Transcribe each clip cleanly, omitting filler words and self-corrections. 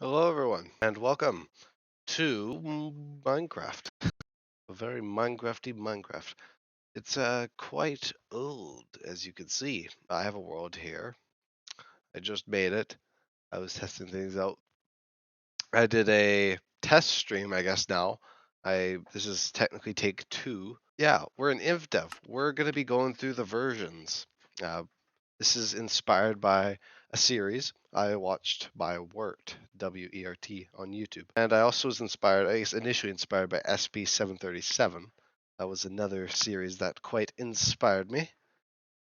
Hello everyone, and welcome to Minecraft. A very Minecrafty Minecraft. It's quite old, as you can see. I have a world here. I just made it. I was testing things out. I did a test stream, I guess now. This is technically take 2. Yeah, we're in Infdev. We're gonna be going through the versions. This is inspired by a series I watched by Wert, W-E-R-T, on YouTube. And I also was inspired, I guess initially inspired by SB737. That was another series that quite inspired me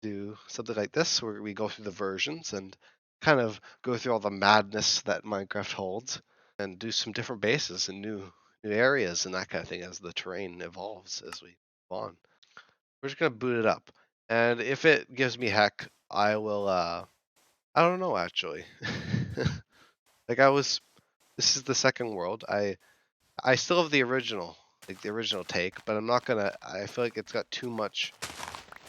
to do something like this, where we go through the versions and kind of go through all the madness that Minecraft holds and do some different bases and new areas and that kind of thing as the terrain evolves as we move on. We're just gonna boot it up. And if it gives me heck, I will I don't know actually. Like this is the second world. I still have the original, like the original take, but I'm not gonna I feel like it's got too much.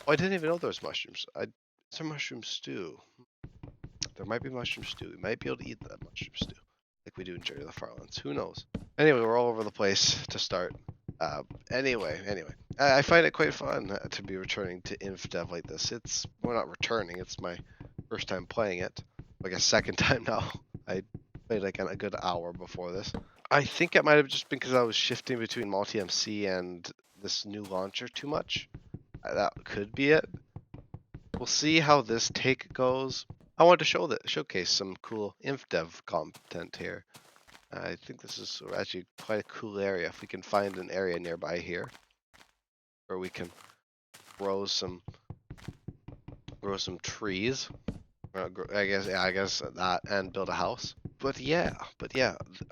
Oh, I didn't even know there was mushrooms. It's a mushroom stew. There might be mushroom stew. We might be able to eat that mushroom stew. Like we do in Journey to the Farlands. Who knows? Anyway, we're all over the place to start. Anyway, I find it quite fun to be returning to Infdev like this. We're not returning. It's my first time playing it. Like a second time now. I played like a good hour before this. I think it might have just been because I was shifting between multi-MC and this new launcher too much. That could be it. We'll see how this take goes. I wanted to showcase some cool Infdev content here. I think this is actually quite a cool area. If we can find an area nearby here where we can grow some trees. I guess that and build a house. But yeah,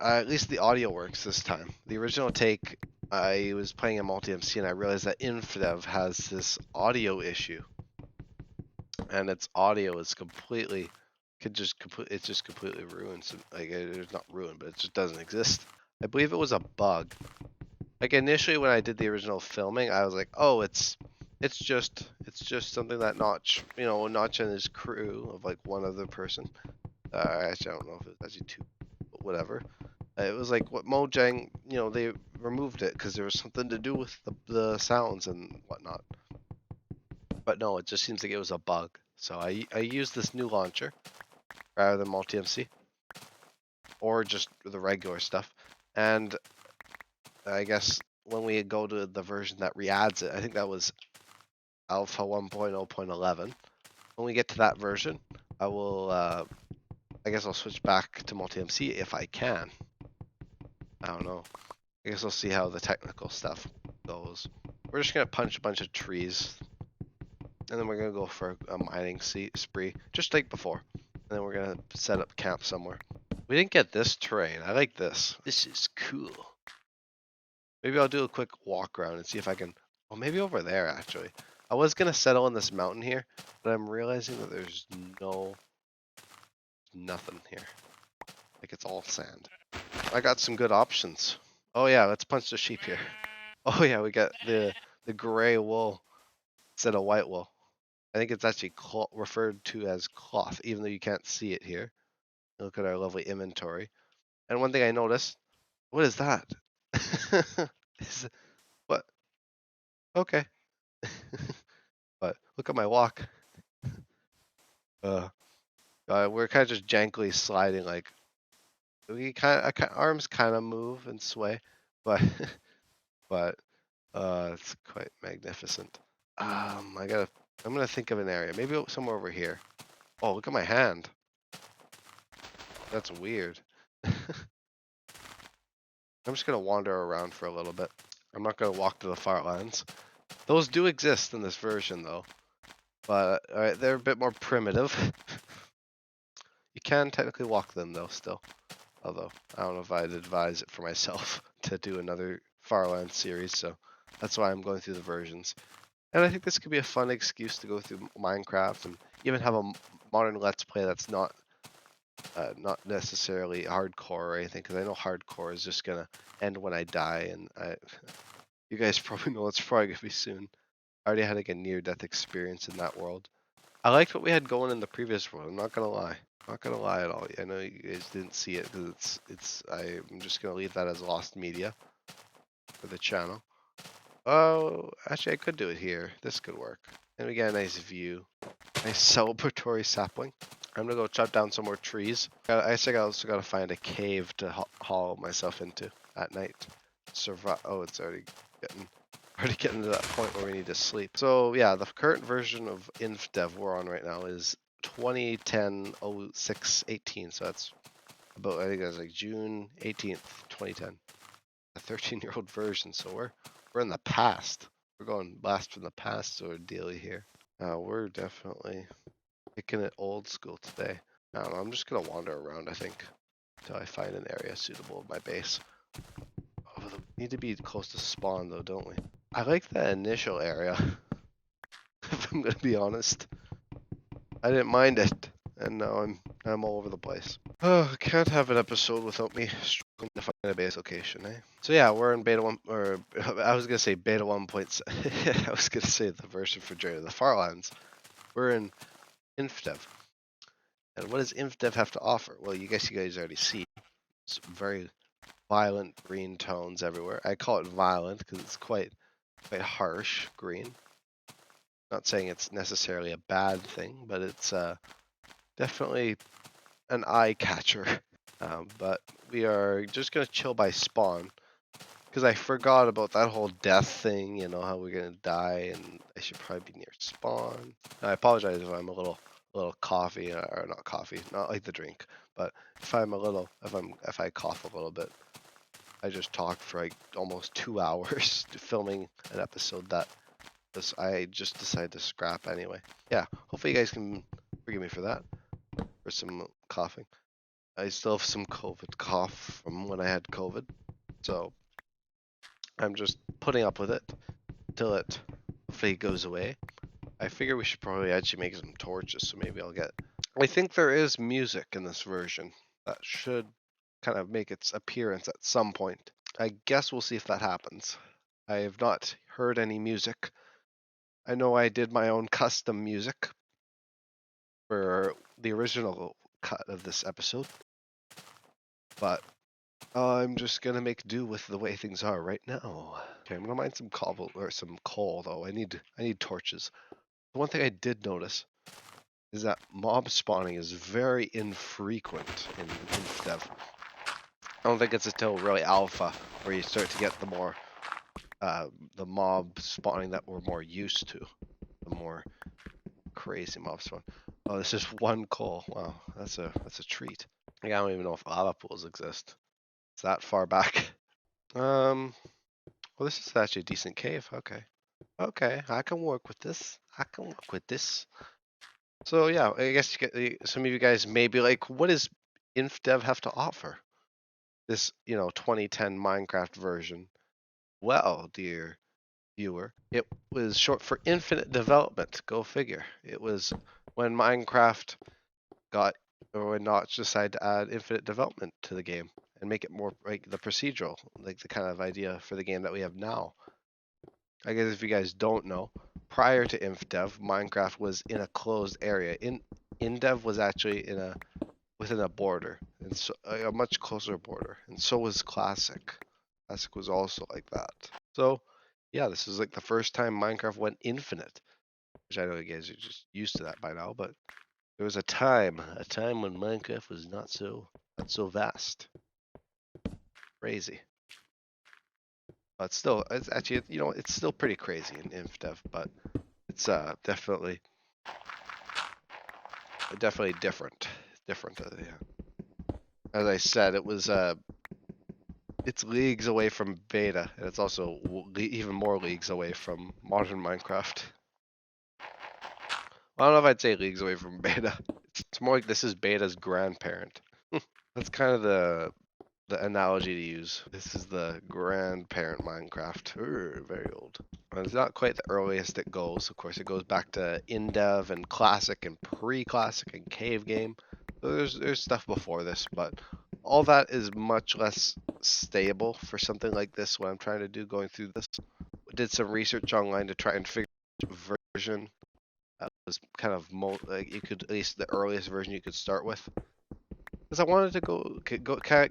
at least the audio works this time. The original take, I was playing a multi-MC and I realized that Infdev has this audio issue, and its audio is it's just completely ruined. So, like it's not ruined, but it just doesn't exist. I believe it was a bug. Like initially when I did the original filming, I was like, oh, it's just something that Notch and his crew of like one other person. Actually, I don't know if it was actually 2, but whatever. It was like what Mojang, they removed it because there was something to do with the sounds and whatnot. But no, it just seems like it was a bug. So I used this new launcher rather than multi-MC or just the regular stuff. And I guess when we go to the version that re-adds it, I think that was Alpha 1.0.11. When we get to that version, I will, I guess I'll switch back to multi-MC if I can. I don't know. I guess I'll see how the technical stuff goes. We're just gonna punch a bunch of trees, and then we're gonna go for a mining spree, just like before. And then we're gonna set up camp somewhere. We didn't get this terrain. I like this. This is cool. Maybe I'll do a quick walk around and see if I can. Oh, maybe over there actually. I was gonna settle on this mountain here, but I'm realizing that there's nothing here. Like it's all sand. I got some good options. Oh yeah, let's punch the sheep here. Oh yeah, we got the gray wool instead of white wool. I think it's actually referred to as cloth, even though you can't see it here. Look at our lovely inventory. And one thing I noticed, what is that? What? Okay. But look at my walk. We're kind of just jankily sliding, like arms kind of move and sway, but but it's quite magnificent. I'm gonna think of an area, maybe somewhere over here. Oh, look at my hand. That's weird. I'm just gonna wander around for a little bit. I'm not gonna walk to the far lands. Those do exist in this version though, but they're a bit more primitive. You can technically walk them though still. Although, I don't know if I'd advise it for myself to do another Farland series, so that's why I'm going through the versions. And I think this could be a fun excuse to go through Minecraft and even have a modern Let's Play that's not necessarily hardcore or anything, because I know hardcore is just going to end when I die, and you guys probably know it's probably going to be soon. I already had like a near-death experience in that world. I liked what we had going in the previous world. I'm not gonna lie. Not gonna lie at all. I know you guys didn't see it because I'm just gonna leave that as lost media for the channel. Oh, actually, I could do it here. This could work. And we got a nice view. Nice celebratory sapling. I'm gonna go chop down some more trees. I think I also gotta find a cave to haul myself into at night. Survive. Oh, it's already getting to that point where we need to sleep. So yeah, the current version of Infdev we're on right now is 20100618. So that's about, I think that's like June 18th, 2010. A 13-year-old version. So we're in the past. We're going blast from the past sort of deal here. We're definitely picking it old school today. I don't know, I'm just gonna wander around, I think, until I find an area suitable of my base. Oh, we need to be close to spawn though, don't we? I like the initial area, if I'm gonna be honest. I didn't mind it, and now I'm all over the place. Oh, I can't have an episode without me struggling to find a base location, eh? So yeah, we're in beta 1, or I was gonna say beta 1. I was gonna say the version for Journey to the Farlands. We're in Infdev. And what does Infdev have to offer? Well, you guys already see. It's very violent green tones everywhere. I call it violent because it's quite harsh green. Not saying it's necessarily a bad thing, but it's definitely an eye catcher. But we are just gonna chill by spawn because I forgot about that whole death thing. You know how we're gonna die, and I should probably be near spawn. I apologize if I'm a little coffee, or not coffee, not like the drink, but if I cough a little bit. I just talked for like almost 2 hours filming an episode that I just decided to scrap anyway. Yeah, hopefully you guys can forgive me for that, for some coughing. I still have some COVID cough from when I had COVID, so I'm just putting up with it till it hopefully goes away. I figure we should probably actually make some torches, so maybe I'll get... I think there is music in this version that should kind of make its appearance at some point. I guess we'll see if that happens. I have not heard any music. I know I did my own custom music for the original cut of this episode, but I'm just gonna make do with the way things are right now. Okay, I'm gonna mine some cobble or some coal though. I need torches. The one thing I did notice is that mob spawning is very infrequent in Infdev. I don't think it's until really alpha where you start to get the more the mob spawning that we're more used to. The more crazy mob spawn. Oh, this is one coal. Wow, that's a treat. I don't even know if lava pools exist. It's that far back. Well, this is actually a decent cave. Okay. Okay, I can work with this. So yeah, I guess some of you guys may be like, what does Infdev have to offer? This, 2010 Minecraft version. Well, dear viewer, it was short for infinite development. Go figure. It was when Minecraft when Notch decided to add infinite development to the game and make it more like the procedural, like the kind of idea for the game that we have now. I guess if you guys don't know, prior to Infdev, Minecraft was in a closed area. Indev was actually within a border, and so a much closer border, and so was Classic. Classic was also like that. So, yeah, this is like the first time Minecraft went infinite, which I know you guys are just used to that by now, but there was a time when Minecraft was not so vast. Crazy. But still, it's actually, it's still pretty crazy in Infdev, but it's definitely different. Yeah. As I said, it was it's leagues away from beta, and it's also even more leagues away from modern Minecraft. I don't know if I'd say leagues away from beta. It's more like this is beta's grandparent. That's kind of the analogy to use. This is the grandparent Minecraft. Very old. And it's not quite the earliest it goes. Of course, it goes back to Indev and Classic and Pre-Classic and Cave Game. So there's stuff before this, but all that is much less stable for something like this. What I'm trying to do going through this, did some research online to try and figure out which version was kind of like you could, at least the earliest version you could start with, because I wanted to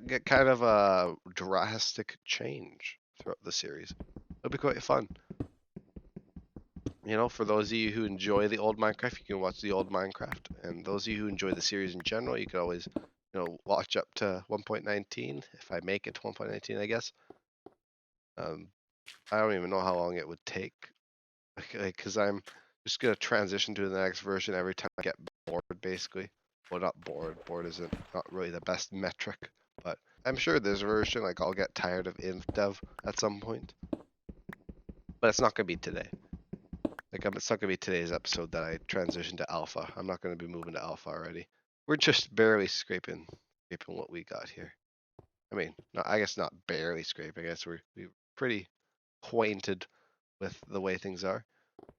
get kind of a drastic change throughout the series. It'll be quite fun. You know, for those of you who enjoy the old Minecraft, you can watch the old Minecraft, and those of you who enjoy the series in general, you can always, watch up to 1.19 if I make it to 1.19, I guess. I don't even know how long it would take, because I'm just gonna transition to the next version every time I get bored, basically. Well, not bored. Bored isn't not really the best metric, but I'm sure this version, like, I'll get tired of Infdev at some point, but it's not gonna be today. Like, it's not gonna be today's episode that I transition to alpha. I'm not gonna be moving to alpha already. We're just barely scraping what we got here. I mean, no, I guess not barely scraping. I guess we're pretty acquainted with the way things are,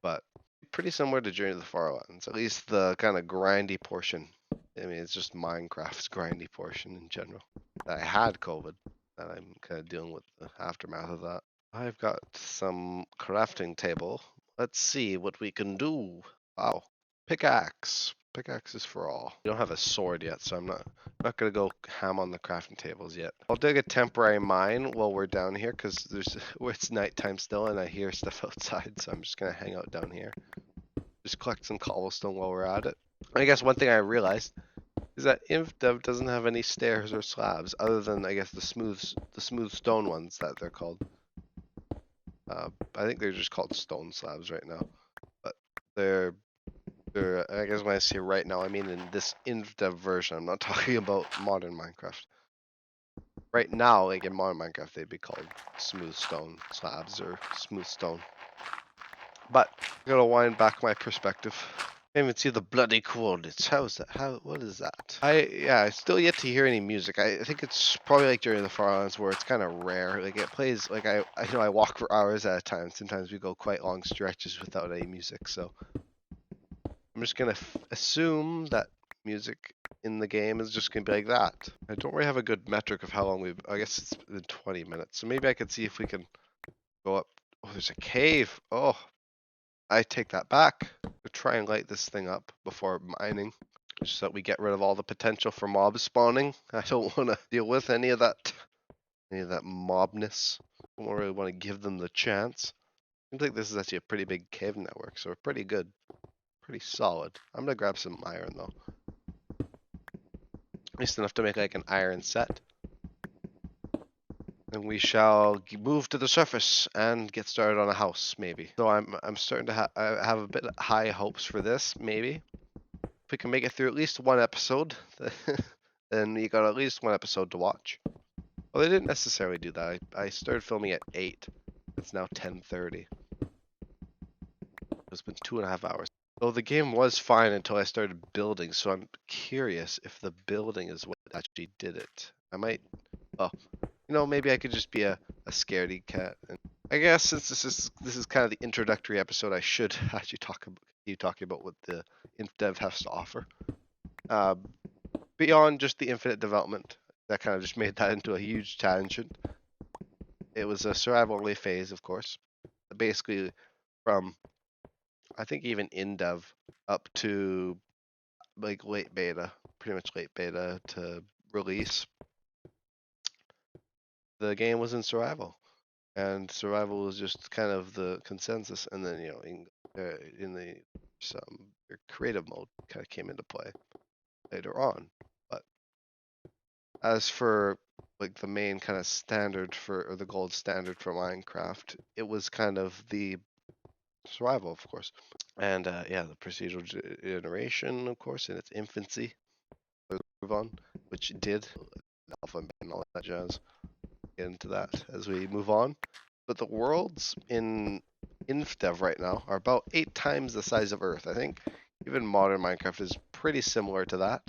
but pretty similar to Journey to the Farlands. At least the kind of grindy portion. I mean, it's just Minecraft's grindy portion in general. I had COVID, and I'm kind of dealing with the aftermath of that. I've got some crafting table. Let's see what we can do. Wow. Pickaxe. Pickaxes for all. We don't have a sword yet, so I'm not gonna go ham on the crafting tables yet. I'll dig a temporary mine while we're down here, because it's nighttime still and I hear stuff outside, so I'm just gonna hang out down here. Just collect some cobblestone while we're at it. I guess one thing I realized is that Infdev doesn't have any stairs or slabs, other than, I guess, the smooth stone ones that they're called. I think they're just called stone slabs right now, but they're I guess when I say right now, I mean in this Infdev version. I'm not talking about modern Minecraft. Right now, like in modern Minecraft, they'd be called smooth stone slabs or smooth stone. But I'm gonna wind back my perspective. I can't even see the bloody coordinates. How's that? What is that? I still yet to hear any music. I think it's probably like during the Farlands where it's kind of rare. Like it plays, like I walk for hours at a time. Sometimes we go quite long stretches without any music. So I'm just gonna assume that music in the game is just gonna be like that. I don't really have a good metric of how long I guess it's been 20 minutes. So maybe I could see if we can go up. Oh, there's a cave. Oh, I take that back. To try and light this thing up before mining, just so that we get rid of all the potential for mob spawning. I don't want to deal with any of that mobness. I don't really want to give them the chance. I think this is actually a pretty big cave network, so we're pretty good. Pretty solid. I'm gonna grab some iron though. At least enough to make like an iron set. And we shall move to the surface and get started on a house, maybe. So I'm starting to have a bit high hopes for this, maybe. If we can make it through at least one episode, then we got at least one episode to watch. Well, they didn't necessarily do that. I started filming at 8. It's now 10:30. It's been 2.5 hours. So the game was fine until I started building, so I'm curious if the building is what actually did it. I might, well, maybe I could just be a scaredy cat. And I guess since this is kind of the introductory episode, I should actually talking about what the Infdev has to offer. Beyond just the infinite development, that kind of just made that into a huge tangent. It was a survival only phase, of course. Basically, from I think even in dev up to like late beta, pretty much late beta to release, the game was in survival, and survival was just kind of the consensus. And then in the creative mode kind of came into play later on. But as for like the main kind of standard or the gold standard for Minecraft, it was kind of the survival, of course. And the procedural generation, of course, in its infancy, move on, which it did, alpha and all that jazz. Get into that as we move on. But the worlds in Infdev right now are about 8 times the size of Earth. I think even modern Minecraft is pretty similar to that.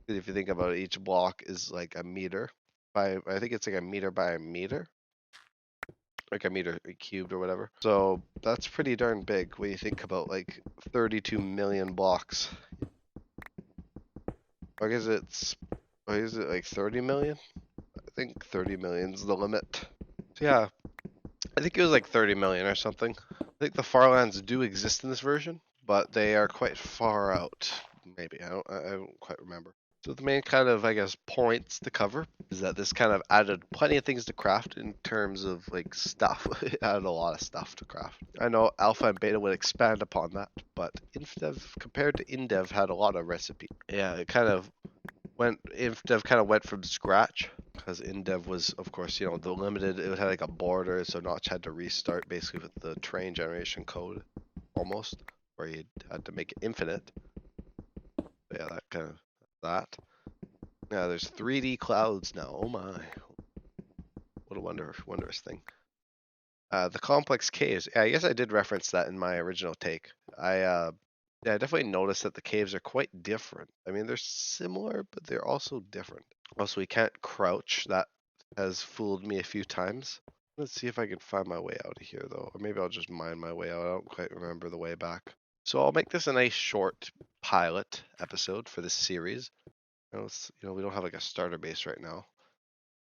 If you think about it, each block is like a meter I think it's like a meter by a meter. Like a meter cubed or whatever. So that's pretty darn big when you think about like 32 million blocks. Or is it like 30 million? I think 30 million is the limit. So yeah, I think it was like 30 million or something. I think the Farlands do exist in this version, but they are quite far out. Maybe I don't quite remember. So the main kind of, I guess, points to cover is that this kind of added plenty of things to craft in terms of like stuff. It added a lot of stuff to craft. I know Alpha and Beta would expand upon that, but Infdev compared to Indev had a lot of recipe. Yeah, it kind of Infdev kind of went from scratch because Indev was, of course, you know, the limited. It had like a border, so Notch had to restart basically with the train generation code, almost, where you had to make it infinite. But yeah, that kind of that. Yeah, there's 3D clouds now. Oh my, what a wondrous thing. The complex caves. Yeah, I guess I did reference that in my original take. Yeah, I definitely noticed that the caves are quite different. I mean, they're similar, but they're also different. Also, we can't crouch. That has fooled me a few times. Let's see if I can find my way out of here, though. Or maybe I'll just mine my way out. I don't quite remember the way back. So I'll make this a nice short pilot episode for this series. You know, we don't have like a starter base right now.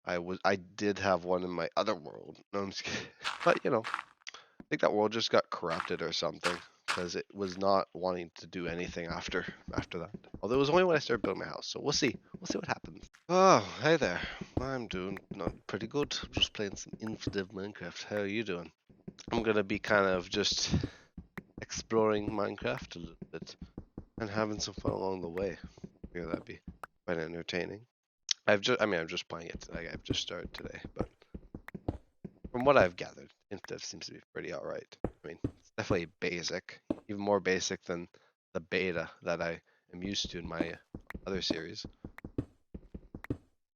I did have one in my other world. No, I'm just kidding. But you know, I think that world just got corrupted or something because it was not wanting to do anything after that. Although it was only when I started building my house, so we'll see. We'll see what happens. Oh, hey there. I'm doing not pretty good. Just playing some Infdev Minecraft. How are you doing? I'm gonna be kind of just exploring Minecraft a little bit and having some fun along the way. Yeah, that'd be quite entertaining. I'm just playing it. I've just started today, but from what I've gathered, Infdev seems to be pretty alright. I mean, it's definitely basic, even more basic than the beta that I am used to in my other series.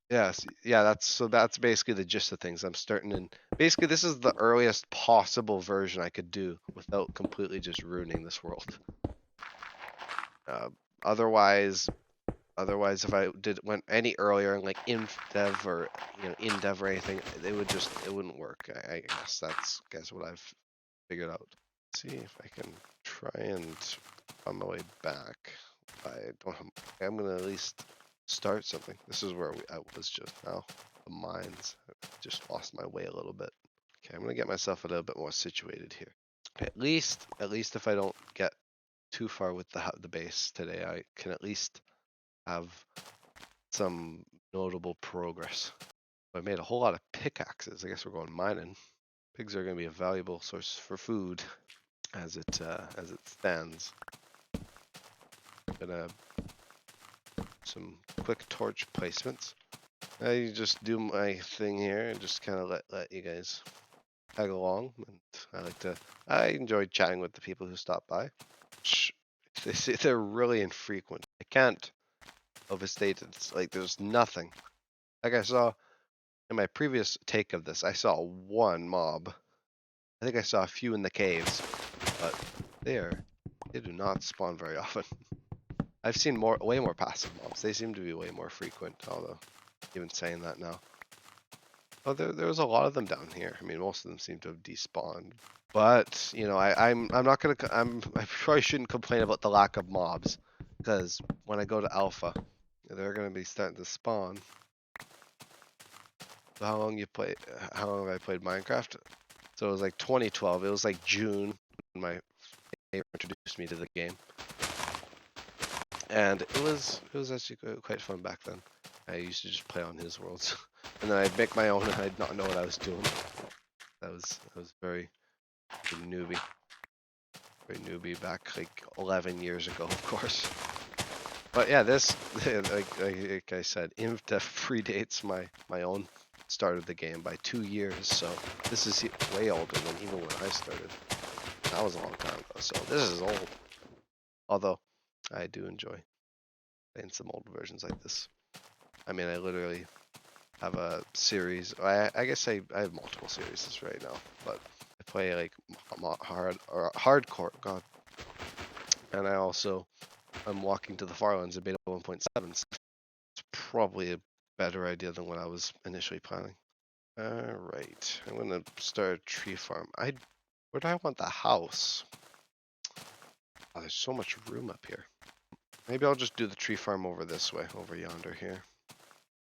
Yes, yeah, that's basically the gist of things. I'm starting in basically this is the earliest possible version I could do without completely just ruining this world. Uh, otherwise, if I went any earlier and like Infdev or Indev or anything, it wouldn't work. I guess that's what I've figured out. Let's see if I can try and find my way back. I don't have. I'm gonna at least start something. This is where I was just now. The mines. I just lost my way a little bit. Okay, I'm gonna get myself a little bit more situated here. At least if I don't get too far with the base today, I can at least have some notable progress. I made a whole lot of pickaxes. I guess we're going mining. Pigs are going to be a valuable source for food as it stands. I'm gonna some quick torch placements. I just do my thing here and just kind of let you guys tag along. And I enjoy chatting with the people who stop by. They're really infrequent. I can't overstate it. It's like there's nothing. Like I saw in my previous take of this, I saw one mob. I think I saw a few in the caves, but they do not spawn very often. I've seen way more passive mobs. They seem to be way more frequent, although even saying that now. Oh, there was a lot of them down here. I mean, most of them seem to have despawned. But you know, I'm not gonna. I probably shouldn't complain about the lack of mobs, because when I go to alpha, they're gonna be starting to spawn. So how long have I played Minecraft? So it was like 2012. It was like June when my neighbor introduced me to the game, and it was actually quite fun back then. I used to just play on his worlds, and then I'd make my own, and I'd not know what I was doing. That was very newbie, back like 11 years ago, of course. But yeah, this like I said, Infdev predates my own start of the game by 2 years, so this is way older than even when I started. That was a long time ago, so this is old. Although I do enjoy playing some old versions like this. I mean, I literally have a series. I guess I have multiple series right now, but I play like hardcore. God, and I'm walking to the Farlands in beta 1.7. So it's probably a better idea than what I was initially planning. All right, I'm gonna start a tree farm. Where do I want the house? Oh, there's so much room up here. Maybe I'll just do the tree farm over this way, over yonder here.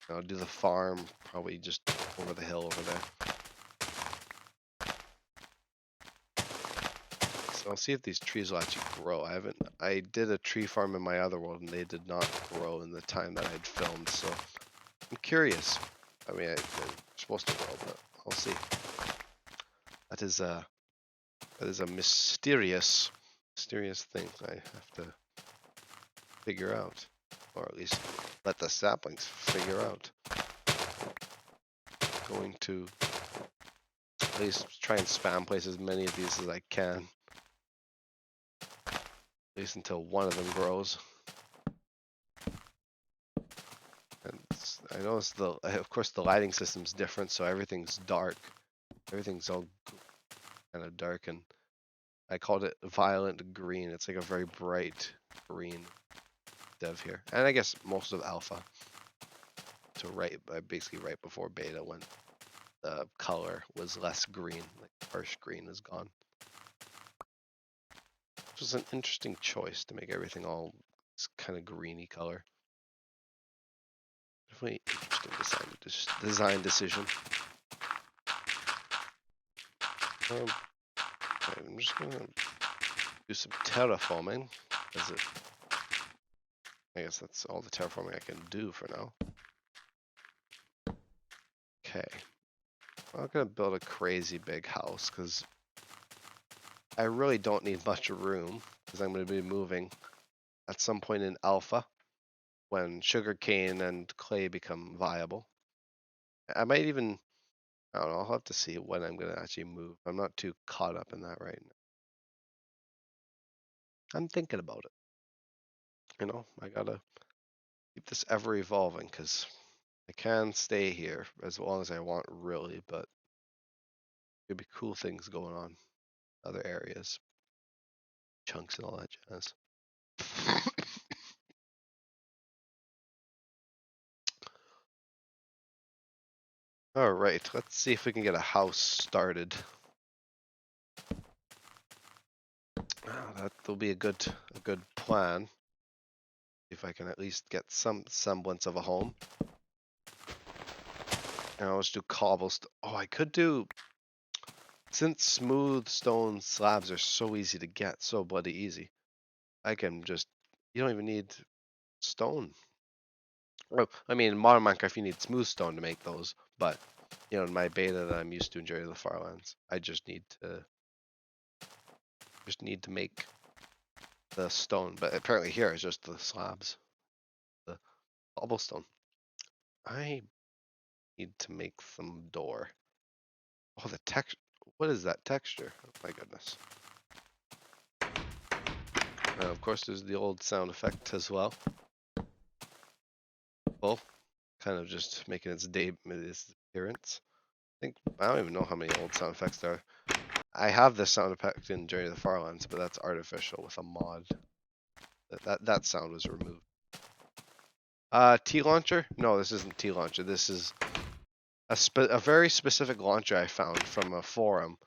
I'll do the farm probably just over the hill over there. So I'll see if these trees will actually grow. I did a tree farm in my other world and they did not grow in the time that I'd filmed, so I'm curious. I mean, they're supposed to grow, but I'll see. That is a mysterious thing I have to figure out, or at least let the saplings figure out. Going to at least try and spam place as many of these as I can, at least until one of them grows. And I noticed of course the lighting system's different, so everything's dark. Everything's all kind of dark, and I called it violent green. It's like a very bright green dev here, and I guess most of alpha. So basically right before beta, when the color was less green, like harsh green is gone. Which was an interesting choice to make everything all this kind of greeny color. Definitely interesting design decision. I'm just gonna do some terraforming, because I guess that's all the terraforming I can do for now. Okay. I'm not gonna build a crazy big house, because I really don't need much room, because I'm gonna be moving at some point in alpha when sugarcane and clay become viable. I might even, I don't know, I'll have to see when I'm gonna actually move. I'm not too caught up in that right now. I'm thinking about it. You know, I gotta keep this ever evolving, because I can stay here as long as I want, really, but there'd be cool things going on in other areas, chunks and all that jazz. All right, let's see if we can get a house started. That'll be a good plan. If I can at least get some semblance of a home. And I'll just do cobblestone. Oh, I could do, since smooth stone slabs are so easy to get, so bloody easy, I can just, you don't even need stone. Well, I mean, in modern Minecraft, you need smooth stone to make those, but you know, in my beta that I'm used to in Journey to the Farlands, I just need to make the stone. But apparently here it's just the slabs, the cobblestone. I need to make some door. Oh, the texture. What is that texture? Oh my goodness. And of course, there's the old sound effect as well. Well, kind of just making its appearance. I don't even know how many old sound effects there are. I have this sound effect in Journey to the Farlands, but that's artificial with a mod. That sound was removed. T-launcher? No, this isn't T-launcher. This is a very specific launcher I found from a forum.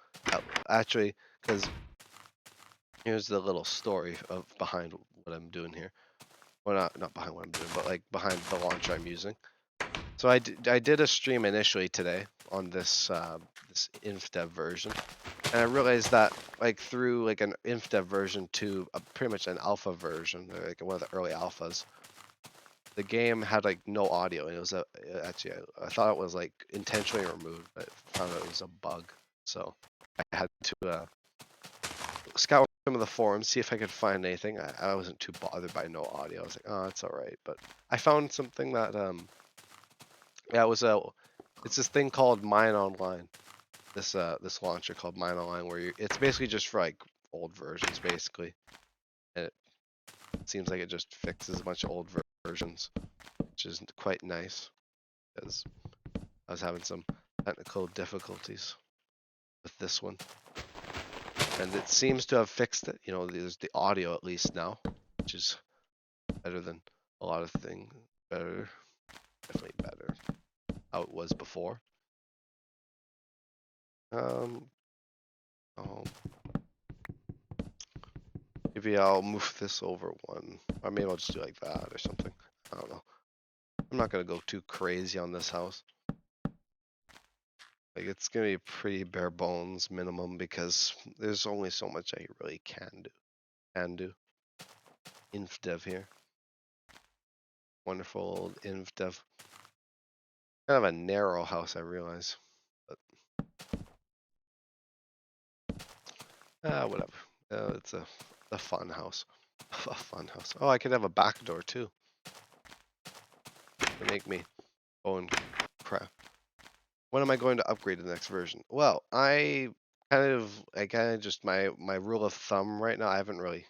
Actually, because here's the little story behind what I'm doing here. Well, not behind what I'm doing, but like behind the launcher I'm using. So I did a stream initially today on this this Infdev version, and I realized that like through like an Infdev version to pretty much an alpha version, like one of the early alphas, the game had like no audio, and it was actually I thought it was like intentionally removed, but I found out it was a bug. So I had to scour some of the forums, see if I could find anything. I wasn't too bothered by no audio. I was like, oh, it's all right. But I found something that yeah, it's this thing called Mine Online. This launcher called Mine Online, where it's basically just for like old versions, basically. And it seems like it just fixes a bunch of old versions, which is quite nice, because I was having some technical difficulties with this one. And it seems to have fixed it. You know, there's the audio at least now, which is better than a lot of things. Definitely better. How it was before. Oh, maybe I'll move this over one. Or maybe I'll just do like that or something. I don't know. I'm not gonna go too crazy on this house. Like it's gonna be pretty bare bones minimum because there's only so much I really can do. Infdev here. Wonderful old Infdev. Kind of a narrow house, I realize. But whatever. It's a fun house. A fun house. Oh, I could have a back door too. To make me own crap. When am I going to upgrade to the next version? Well, I kind of just my rule of thumb right now. I haven't really.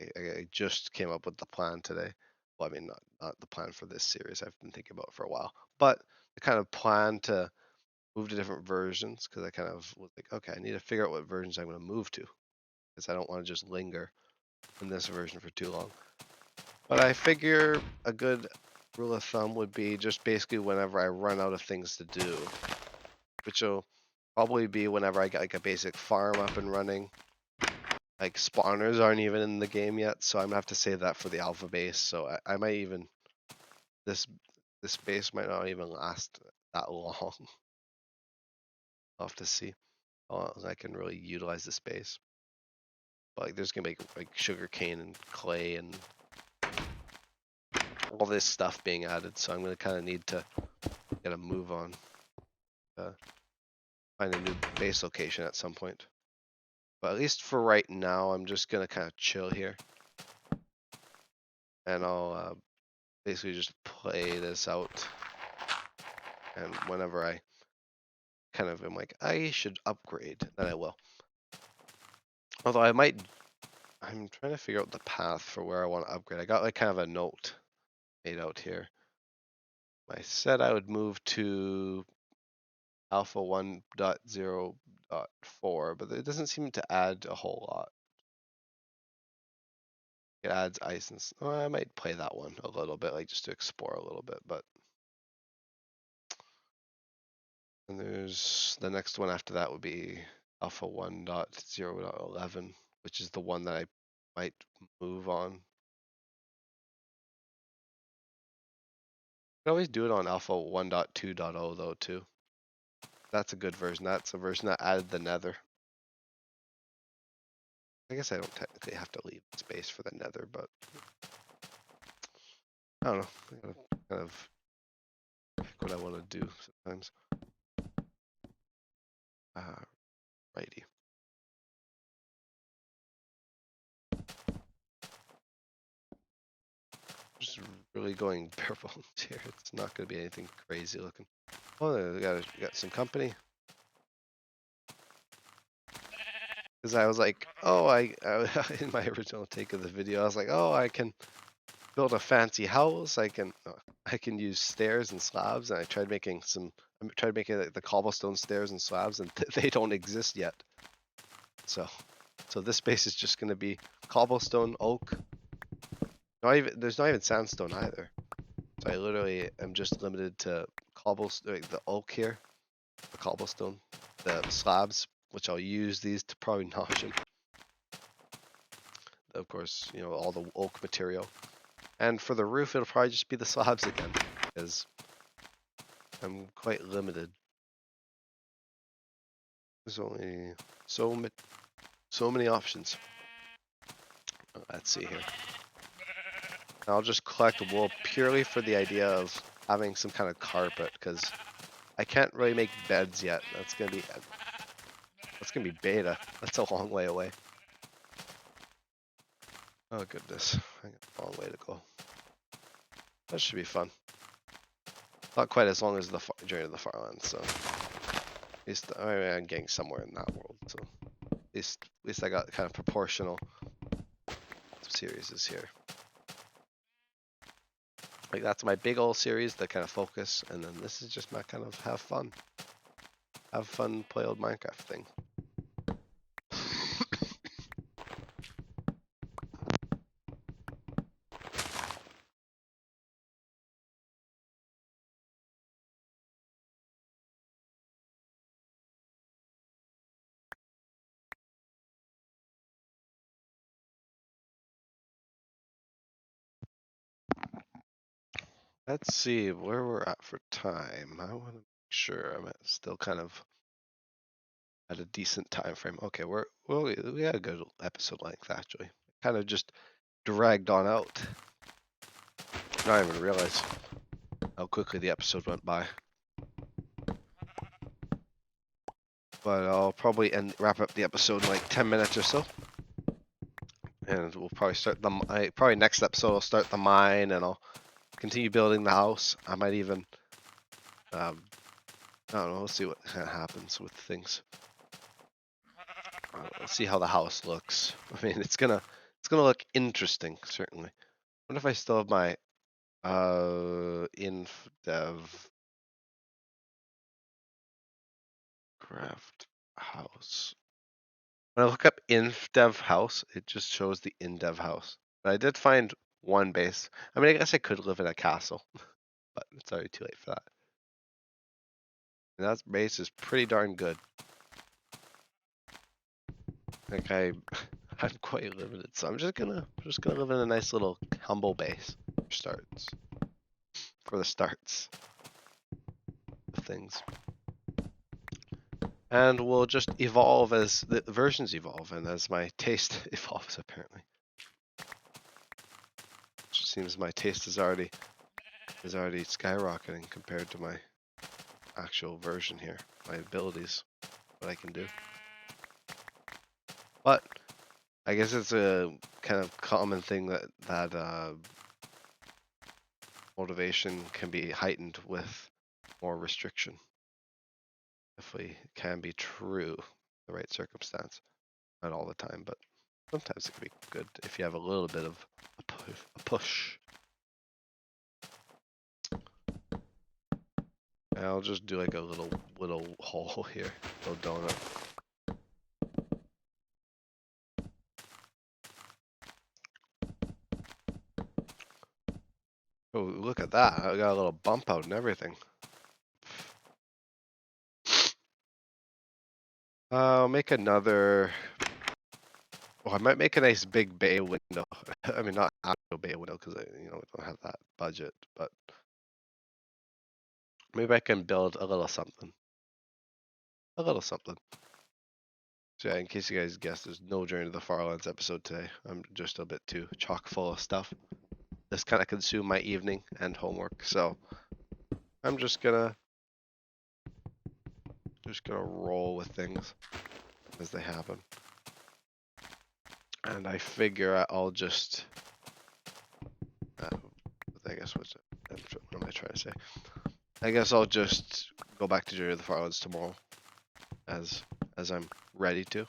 I just came up with the plan today. Well, I mean, not the plan for this series. I've been thinking about it for a while, but the kind of plan to move to different versions because I kind of was like, okay, I need to figure out what versions I'm going to move to because I don't want to just linger in this version for too long. But I figure a good rule of thumb would be just basically whenever I run out of things to do, which will probably be whenever I get like a basic farm up and running. Like spawners aren't even in the game yet, so I'm gonna have to save that for the alpha base. So I might even this base might not even last that long. I'll have to see how I can really utilize the space. But like there's gonna be like sugar cane and clay and all this stuff being added, so I'm gonna kind of need to get a move on. Find a new base location at some point. But at least for right now, I'm just gonna kind of chill here, and I'll basically just play this out. And whenever I kind of am like, I should upgrade, then I will. Although I'm trying to figure out the path for where I want to upgrade. I got like kind of a note made out here. I said I would move to alpha 1.0.4, but it doesn't seem to add a whole lot. It adds ice and I might play that one a little bit, like just to explore a little bit, but and there's the next one after that would be alpha 1.0.11, which is the one that I might move on. You can always do it on alpha 1.2.0 though too. That's a good version. That's a version that added the nether. I guess I don't technically have to leave space for the nether, but I don't know. I gotta kind of pick what I want to do sometimes. Righty. Just really going bare bones here. It's not going to be anything crazy looking. Oh, we got some company. Because I was like, oh, I in my original take of the video, I was like, oh, I can build a fancy house. I can use stairs and slabs, and I tried making like the cobblestone stairs and slabs, and they don't exist yet. So this space is just going to be cobblestone, oak. There's not even sandstone either. So I literally am just limited to cobblestone, like the oak here, the cobblestone, the slabs, which I'll use these to probably notch them. Of course, you know, all the oak material. And for the roof, it'll probably just be the slabs again, because I'm quite limited. There's only so many options. Let's see here. I'll just collect wool purely for the idea of having some kind of carpet, because I can't really make beds yet. That's gonna be beta. That's a long way away. Oh goodness, I got a long way to go. That should be fun. Not quite as long as the journey to the Farlands, so at least I'm getting somewhere in that world. So at least I got kind of proportional series is here. Like that's my big old series, the kind of focus, and then this is just my kind of have fun, play old Minecraft thing. Let's see where we're at for time. I want to sure I'm still kind of at a decent time frame. Okay, we had a good episode length actually. Kind of just dragged on out. I didn't even realize how quickly the episode went by. But I'll probably wrap up the episode in like 10 minutes or so. And we'll probably start probably next episode I'll start the mine and I'll continue building the house. I might even, I don't know, we'll see what happens with things. We'll see how the house looks. I mean, it's gonna look interesting, certainly. What if I still have my Infdev craft house? When I look up Infdev house, it just shows the Indev house. But I did find one base. I mean, I guess I could live in a castle, but it's already too late for that. And that base is pretty darn good. Like I'm quite limited, so I'm just gonna live in a nice little humble base for the starts of things. And we'll just evolve as the versions evolve and as my taste evolves, apparently. It just seems my taste is already skyrocketing compared to my actual version here. My abilities, what I can do. But I guess it's a kind of common thing that motivation can be heightened with more restriction. Definitely can be true in the right circumstance. Not all the time, but sometimes it can be good if you have a little bit of a push. And I'll just do like a little hole here, little donut. Oh, look at that! I got a little bump out and everything. I'll make another. Oh, I might make a nice big bay window. I mean, not actual bay window because we don't have that budget, but maybe I can build a little something. A little something. So yeah, in case you guys guessed, there's no Journey to the Farlands episode today. I'm just a bit too chock full of stuff. This kind of consumed my evening and homework, so I'm just gonna roll with things as they happen. And I figure I'll just, I guess what am I trying to say? I guess I'll just go back to Journey to the Farlands tomorrow, as I'm ready to.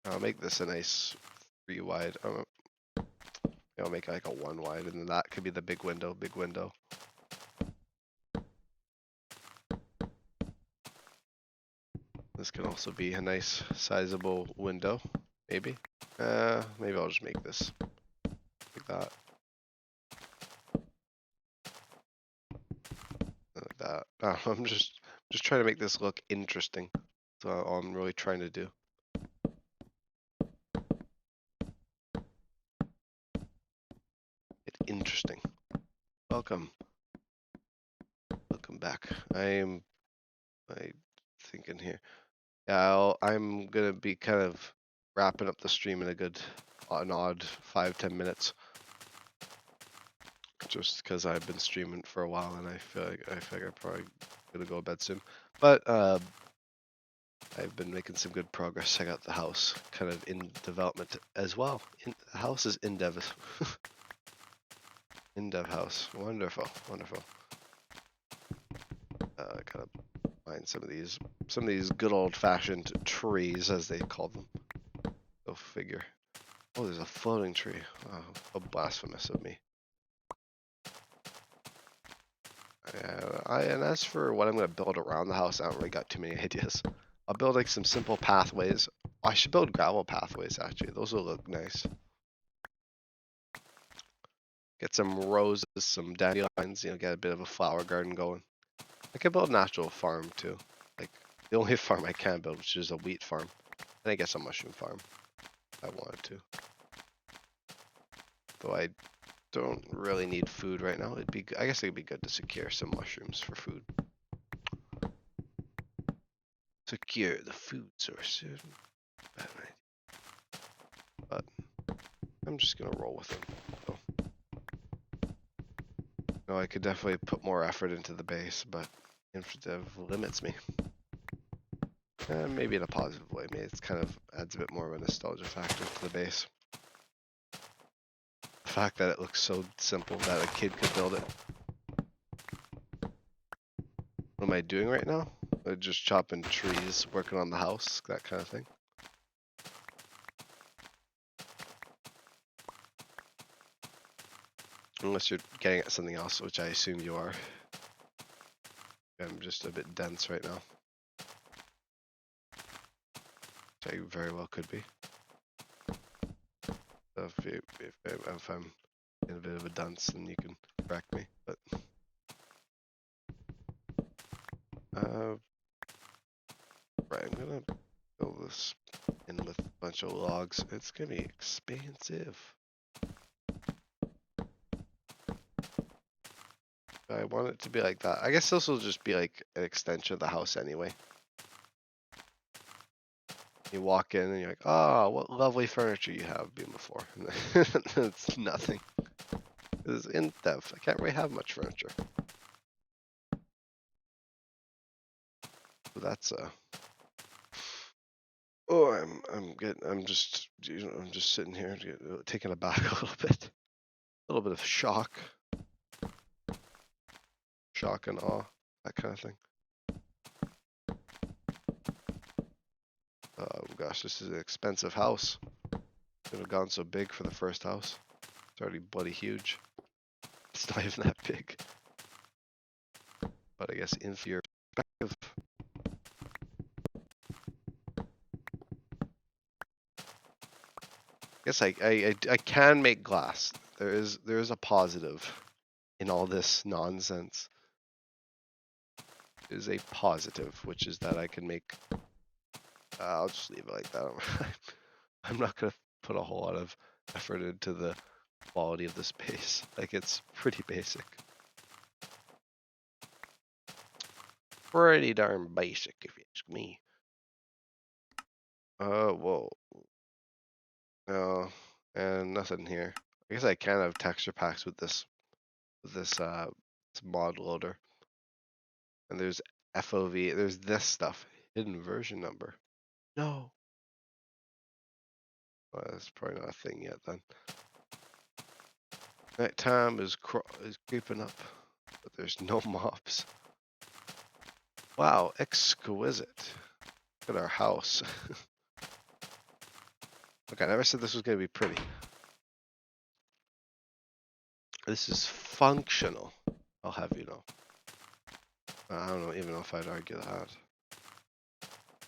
I'll make this a nice 3 wide. I'll make like a 1 wide, and then that could be the big window. This can also be a nice sizable window, maybe. Maybe I'll just make this like that. Like that. I'm just trying to make this look interesting. That's all I'm really trying to do. It's interesting. Welcome back. I'm thinking here. Yeah, I'm gonna be kind of wrapping up the stream in an odd 5-10 minutes. Just because I've been streaming for a while and I feel like I'm probably gonna go to bed soon. But I've been making some good progress. I got the house kind of in development as well. The house is in dev. Indev house. Wonderful. Kind of find some of these good old fashioned trees as they call them. Go figure. Oh, there's a floating tree. Oh, how blasphemous of me. And as for what I'm going to build around the house, I don't really got too many ideas. I'll build like some simple pathways. I should build gravel pathways actually. Those will look nice. Get some roses, some dandelions, get a bit of a flower garden going. I could build an actual farm too. Like the only farm I can build, which is a wheat farm. And I guess a mushroom farm if I wanted to. Though I don't really need food right now. I guess it'd be good to secure some mushrooms for food. Secure the food source. Bad idea. But I'm just gonna roll with it. So. No, I could definitely put more effort into the base, but Infdev limits me. Maybe in a positive way. Maybe it's kind of adds a bit more of a nostalgia factor to the base. The fact that it looks so simple that a kid could build it. What am I doing right now? Just chopping trees, working on the house, that kind of thing. Unless you're getting at something else, which I assume you are. I'm just a bit dense right now. Which I very well could be. So if I'm in a bit of a dunce, then you can correct me. But right, I'm gonna fill this in with a bunch of logs. It's gonna be expensive. I want it to be like that. I guess this will just be like an extension of the house anyway. You walk in and you're like, oh, what lovely furniture you have been before. It's nothing. This is Infdev. I can't really have much furniture. So that's oh, I'm just sitting here taken aback a little bit. A little bit of shock. Shock and awe, that kind of thing. Oh gosh, this is an expensive house. Could have gone so big for the first house. It's already bloody huge. It's not even that big. But I guess in your perspective. I guess I can make glass. There is a positive in all this nonsense. Is a positive, which is that I can make. I'll just leave it like that. I'm not gonna put a whole lot of effort into the quality of the space. Like it's pretty basic. Pretty darn basic, if you ask me. Whoa. No, and nothing here. I guess I can have texture packs with this mod loader. And there's FOV. There's this stuff. Hidden version number. No. Well, that's probably not a thing yet then. Nighttime is creeping up, but there's no mobs. Wow, exquisite. Look at our house. Okay, I never said this was going to be pretty. This is functional, I'll have you know. I don't even know if I'd argue that.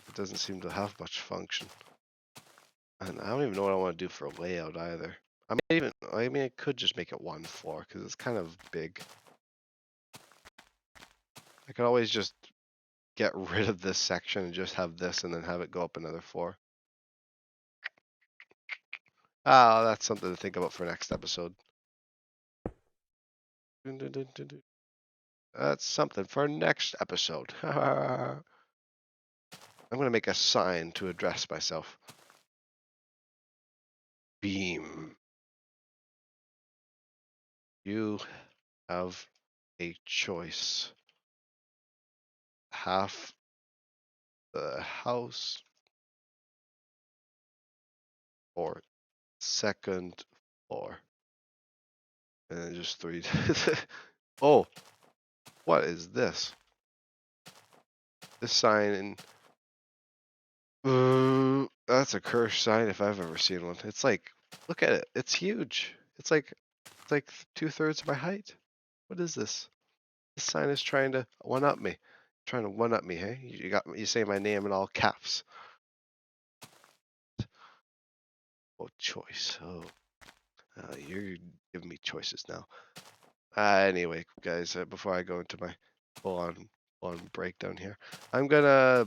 It doesn't seem to have much function. And I don't even know what I want to do for a layout either. I mean, I could just make it one floor because it's kind of big. I could always just get rid of this section and just have this and then have it go up another floor. Ah, that's something to think about for next episode. That's something for next episode. I'm going to make a sign to address myself. Beam. You have a choice. Half the house or second floor. And then just 3. Oh, what is this? This sign in. That's a cursed sign if I've ever seen one. It's like, look at it. It's huge. It's like 2/3 my height. What is this? This sign is trying to one-up me. Trying to one-up me, hey? You say my name in all caps. Oh, choice. Oh, you're giving me choices now. Anyway, guys, before I go into my full-on breakdown here, I'm gonna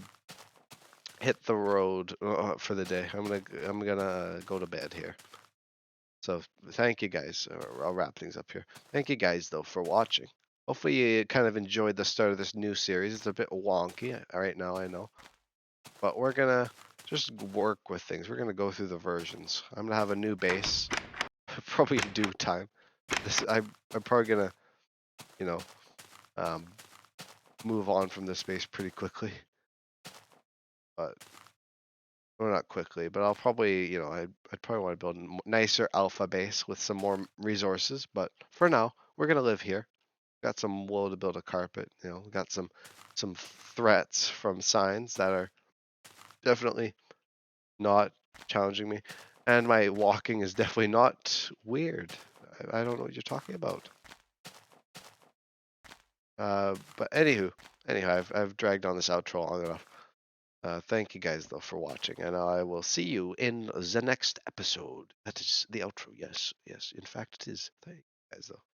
hit the road for the day. I'm gonna go to bed here. So thank you guys. I'll wrap things up here. Thank you guys though for watching. Hopefully you kind of enjoyed the start of this new series. It's a bit wonky right now, I know, but we're gonna just work with things. We're gonna go through the versions. I'm gonna have a new base, probably in due time. I'm probably gonna, you know, um, move on from this base pretty quickly, but well, not quickly, but I'll probably, I'd probably want to build a nicer alpha base with some more resources. But for now, we're gonna live here. Got some wool to build a carpet. Got some threats from signs that are definitely not challenging me, and my walking is definitely not weird. I don't know what you're talking about. But anyhow, I've dragged on this outro long enough. Thank you guys though for watching, and I will see you in the next episode. That is the outro. Yes, yes. In fact, it is. Thank you guys though.